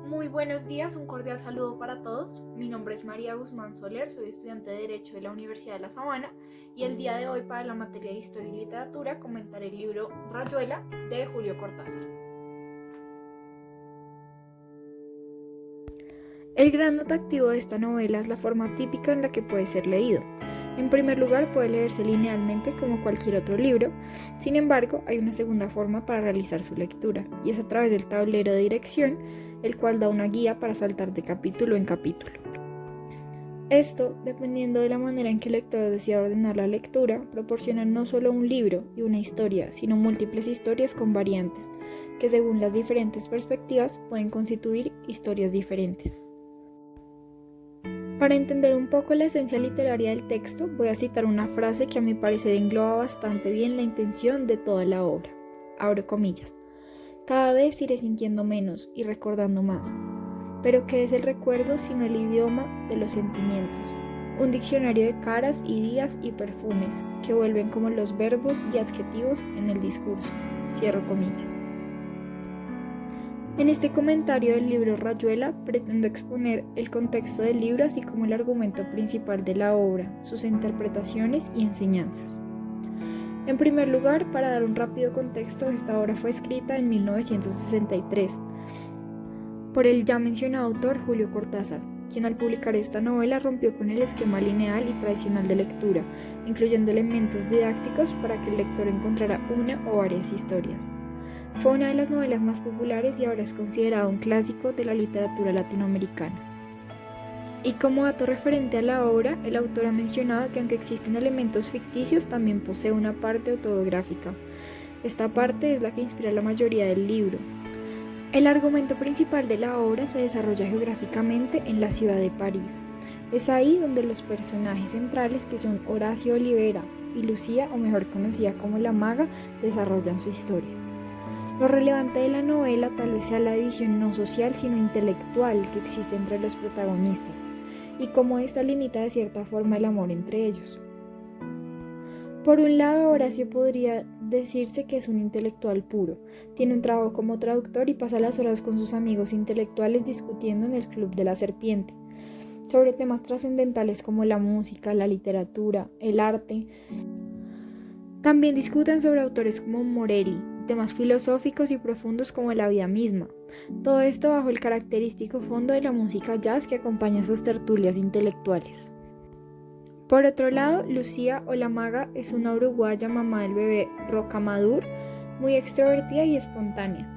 Muy buenos días, un cordial saludo para todos. Mi nombre es María Guzmán Soler, soy estudiante de Derecho de la Universidad de La Sabana y el día de hoy para la materia de Historia y Literatura comentaré el libro Rayuela de Julio Cortázar. El gran atractivo de esta novela es la forma típica en la que puede ser leído. En primer lugar, puede leerse linealmente como cualquier otro libro, sin embargo, hay una segunda forma para realizar su lectura, y es a través del tablero de dirección, el cual da una guía para saltar de capítulo en capítulo. Esto, dependiendo de la manera en que el lector decida ordenar la lectura, proporciona no solo un libro y una historia, sino múltiples historias con variantes, que según las diferentes perspectivas pueden constituir historias diferentes. Para entender un poco la esencia literaria del texto, voy a citar una frase que a mi parecer engloba bastante bien la intención de toda la obra. Abro comillas. Cada vez iré sintiendo menos y recordando más. Pero ¿qué es el recuerdo sino el idioma de los sentimientos? Un diccionario de caras y días y perfumes que vuelven como los verbos y adjetivos en el discurso. Cierro comillas. En este comentario del libro Rayuela pretendo exponer el contexto del libro así como el argumento principal de la obra, sus interpretaciones y enseñanzas. En primer lugar, para dar un rápido contexto, esta obra fue escrita en 1963 por el ya mencionado autor Julio Cortázar, quien al publicar esta novela rompió con el esquema lineal y tradicional de lectura, incluyendo elementos didácticos para que el lector encontrara una o varias historias. Fue una de las novelas más populares y ahora es considerado un clásico de la literatura latinoamericana. Y como dato referente a la obra, el autor ha mencionado que aunque existen elementos ficticios, también posee una parte autobiográfica. Esta parte es la que inspira la mayoría del libro. El argumento principal de la obra se desarrolla geográficamente en la ciudad de París. Es ahí donde los personajes centrales, que son Horacio Olivera y Lucía, o mejor conocida como la Maga, desarrollan su historia. Lo relevante de la novela tal vez sea la división no social sino intelectual que existe entre los protagonistas y cómo esta limita de cierta forma el amor entre ellos. Por un lado, Horacio podría decirse que es un intelectual puro, tiene un trabajo como traductor y pasa las horas con sus amigos intelectuales discutiendo en el Club de la Serpiente sobre temas trascendentales como la música, la literatura, el arte. También discuten sobre autores como Morelli, temas filosóficos y profundos como la vida misma. Todo esto bajo el característico fondo de la música jazz que acompaña esas tertulias intelectuales. Por otro lado, Lucía o la Maga es una uruguaya mamá del bebé Rocamadour, muy extrovertida y espontánea,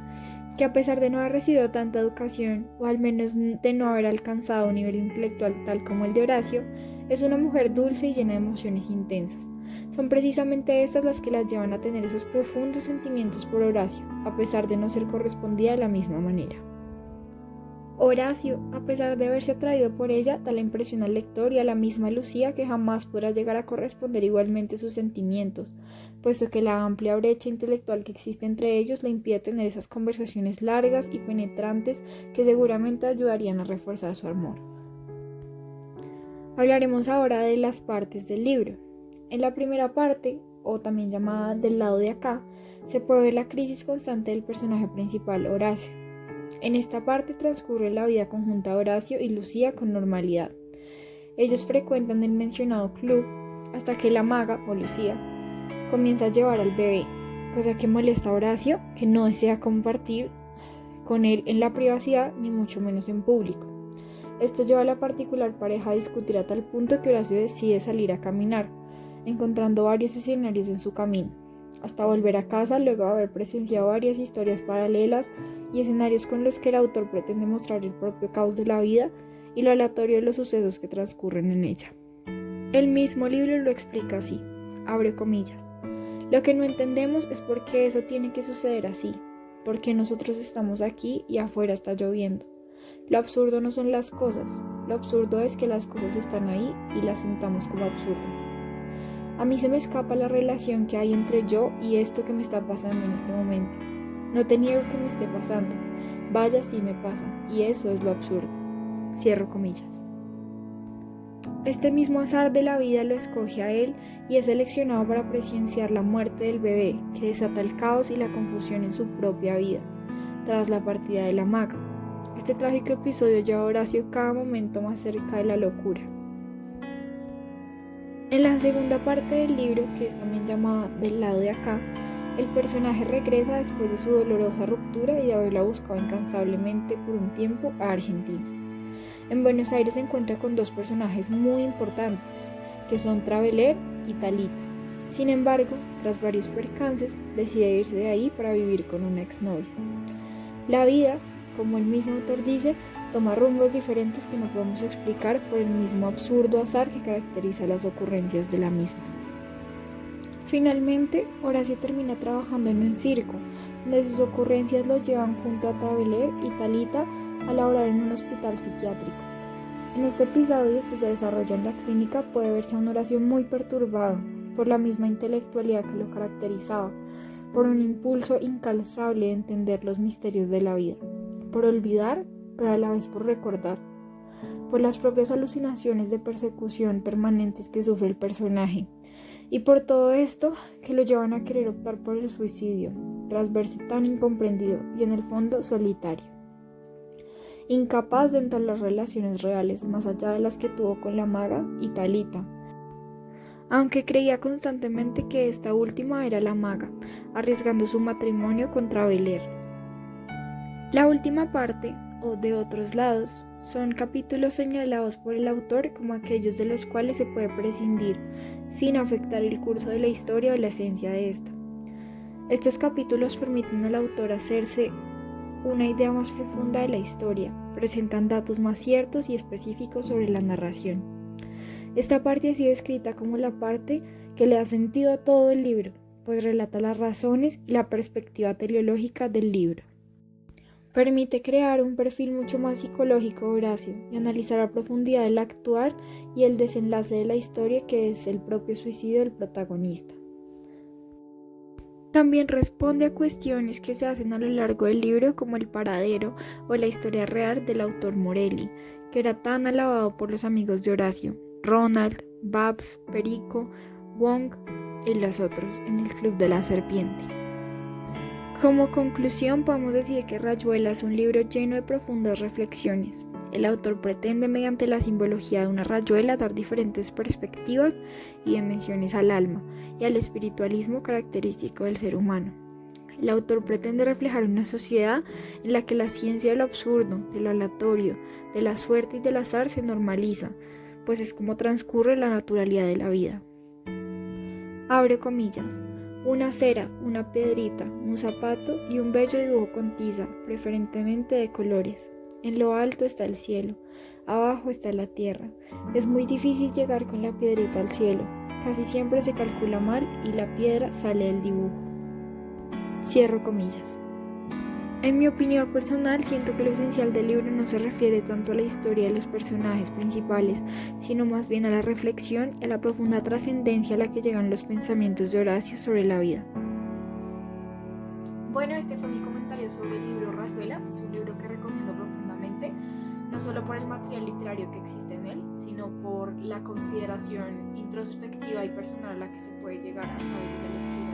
que a pesar de no haber recibido tanta educación, o al menos de no haber alcanzado un nivel intelectual tal como el de Horacio, es una mujer dulce y llena de emociones intensas. Son precisamente estas las que la llevan a tener esos profundos sentimientos por Horacio, a pesar de no ser correspondida de la misma manera. Horacio, a pesar de haberse atraído por ella, da la impresión al lector y a la misma Lucía que jamás podrá llegar a corresponder igualmente sus sentimientos, puesto que la amplia brecha intelectual que existe entre ellos le impide tener esas conversaciones largas y penetrantes que seguramente ayudarían a reforzar su amor. Hablaremos ahora de las partes del libro. En la primera parte, o también llamada del lado de acá, se puede ver la crisis constante del personaje principal, Horacio. En esta parte transcurre la vida conjunta de Horacio y Lucía con normalidad. Ellos frecuentan el mencionado club hasta que la Maga, o Lucía, comienza a llevar al bebé, cosa que molesta a Horacio, que no desea compartir con él en la privacidad ni mucho menos en público. Esto lleva a la particular pareja a discutir a tal punto que Horacio decide salir a caminar, encontrando varios escenarios en su camino, hasta volver a casa luego de haber presenciado varias historias paralelas y escenarios con los que el autor pretende mostrar el propio caos de la vida y lo aleatorio de los sucesos que transcurren en ella. El mismo libro lo explica así, abre comillas. Lo que no entendemos es por qué eso tiene que suceder así, por qué nosotros estamos aquí y afuera está lloviendo. Lo absurdo no son las cosas, lo absurdo es que las cosas están ahí y las sentamos como absurdas. A mí se me escapa la relación que hay entre yo y esto que me está pasando en este momento. No te niego que me esté pasando. Vaya si me pasa, y eso es lo absurdo. Cierro comillas. Este mismo azar de la vida lo escoge a él y es seleccionado para presenciar la muerte del bebé, que desata el caos y la confusión en su propia vida, tras la partida de la Maga. Este trágico episodio lleva a Horacio cada momento más cerca de la locura. En la segunda parte del libro, que es también llamada Del lado de acá, el personaje regresa después de su dolorosa ruptura y de haberla buscado incansablemente por un tiempo a Argentina. En Buenos Aires se encuentra con dos personajes muy importantes, que son Traveler y Talita. Sin embargo, tras varios percances, decide irse de ahí para vivir con una exnovia. La vida, como el mismo autor dice, toma rumbos diferentes que no podemos explicar por el mismo absurdo azar que caracteriza las ocurrencias de la misma. Finalmente, Horacio termina trabajando en un circo, donde sus ocurrencias lo llevan junto a Traveler y Talita a laborar en un hospital psiquiátrico. En este episodio, que se desarrolla en la clínica, puede verse a un Horacio muy perturbado por la misma intelectualidad que lo caracterizaba, por un impulso incansable de entender los misterios de la vida, por olvidar, pero a la vez por recordar, por las propias alucinaciones de persecución permanentes que sufre el personaje, y por todo esto que lo llevan a querer optar por el suicidio, tras verse tan incomprendido y en el fondo solitario. Incapaz de entablar relaciones reales más allá de las que tuvo con la maga y Talita, aunque creía constantemente que esta última era la maga, arriesgando su matrimonio contra Beler. La última parte, o de otros lados, son capítulos señalados por el autor como aquellos de los cuales se puede prescindir, sin afectar el curso de la historia o la esencia de esta. Estos capítulos permiten al autor hacerse una idea más profunda de la historia, presentan datos más ciertos y específicos sobre la narración. Esta parte ha sido escrita como la parte que le da sentido a todo el libro, pues relata las razones y la perspectiva teleológica del libro. Permite crear un perfil mucho más psicológico de Horacio y analizar a profundidad el actuar y el desenlace de la historia, que es el propio suicidio del protagonista. También responde a cuestiones que se hacen a lo largo del libro, como el paradero o la historia real del autor Morelli, que era tan alabado por los amigos de Horacio, Ronald, Babs, Perico, Wong y los otros en el Club de la Serpiente. Como conclusión, podemos decir que Rayuela es un libro lleno de profundas reflexiones. El autor pretende, mediante la simbología de una rayuela, dar diferentes perspectivas y dimensiones al alma y al espiritualismo característico del ser humano. El autor pretende reflejar una sociedad en la que la ciencia de lo absurdo, de lo aleatorio, de la suerte y del azar se normaliza, pues es como transcurre la naturalidad de la vida. Abre comillas. Una cera, una piedrita, un zapato y un bello dibujo con tiza, preferentemente de colores. En lo alto está el cielo, abajo está la tierra. Es muy difícil llegar con la piedrita al cielo. Casi siempre se calcula mal y la piedra sale del dibujo. Cierro comillas. En mi opinión personal, siento que lo esencial del libro no se refiere tanto a la historia de los personajes principales, sino más bien a la reflexión y a la profunda trascendencia a la que llegan los pensamientos de Horacio sobre la vida. Bueno, este fue mi comentario sobre el libro Rayuela. Es un libro que recomiendo profundamente, no solo por el material literario que existe en él, sino por la consideración introspectiva y personal a la que se puede llegar a través de la lectura